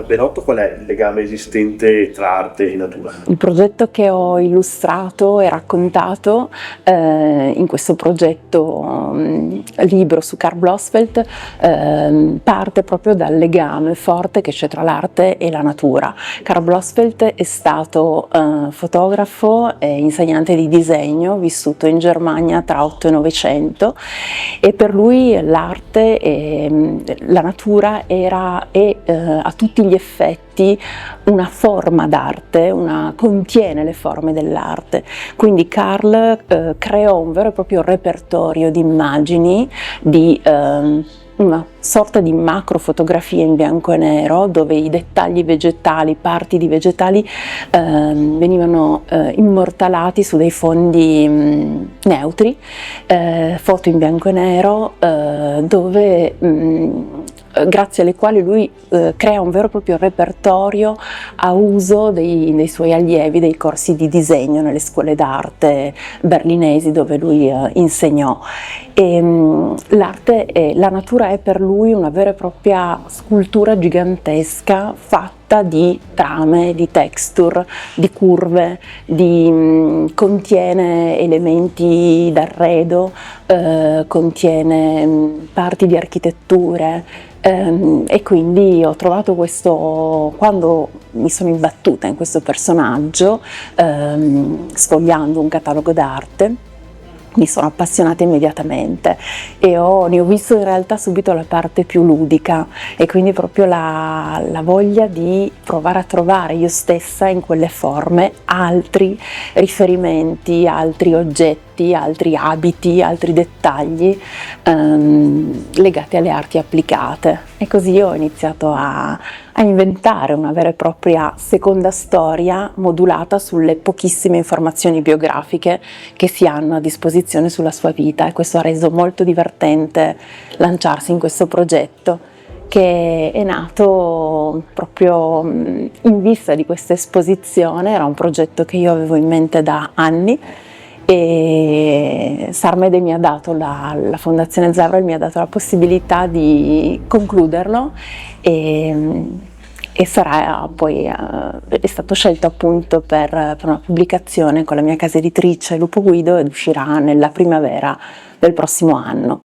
Benotto, qual è il legame esistente tra arte e natura? Il progetto che ho illustrato e raccontato in questo progetto libro su Karl Blossfeldt parte proprio dal legame forte che c'è tra l'arte e la natura. Karl Blossfeldt è stato fotografo e insegnante di disegno, vissuto in Germania tra 8 e 900, e per lui l'arte e la natura era a tutti gli effetti una forma d'arte, contiene le forme dell'arte. Quindi Karl creò un vero e proprio repertorio di immagini, di una sorta di macrofotografia in bianco e nero, dove i dettagli vegetali, parti di vegetali venivano immortalati su dei fondi neutri, foto in bianco e nero, dove grazie alle quali lui crea un vero e proprio repertorio a uso dei suoi allievi, dei corsi di disegno nelle scuole d'arte berlinesi dove lui insegnò. La natura è per lui una vera e propria scultura gigantesca fatta di trame, di texture, di curve, contiene elementi d'arredo, contiene parti di architetture. E quindi ho trovato questo, quando mi sono imbattuta in questo personaggio, sfogliando un catalogo d'arte, mi sono appassionata immediatamente e ne ho visto in realtà subito la parte più ludica, e quindi proprio la voglia di provare a trovare io stessa in quelle forme altri riferimenti, altri oggetti, altri abiti, altri dettagli legati alle arti applicate. E così ho iniziato a inventare una vera e propria seconda storia modulata sulle pochissime informazioni biografiche che si hanno a disposizione sulla sua vita, e questo ha reso molto divertente lanciarsi in questo progetto, che è nato proprio in vista di questa esposizione. Era un progetto che io avevo in mente da anni, e Sarmede mi ha dato, la Fondazione Zavra mi ha dato la possibilità di concluderlo, e sarà poi è stato scelto appunto per una pubblicazione con la mia casa editrice Lupo Guido, ed uscirà nella primavera del prossimo anno.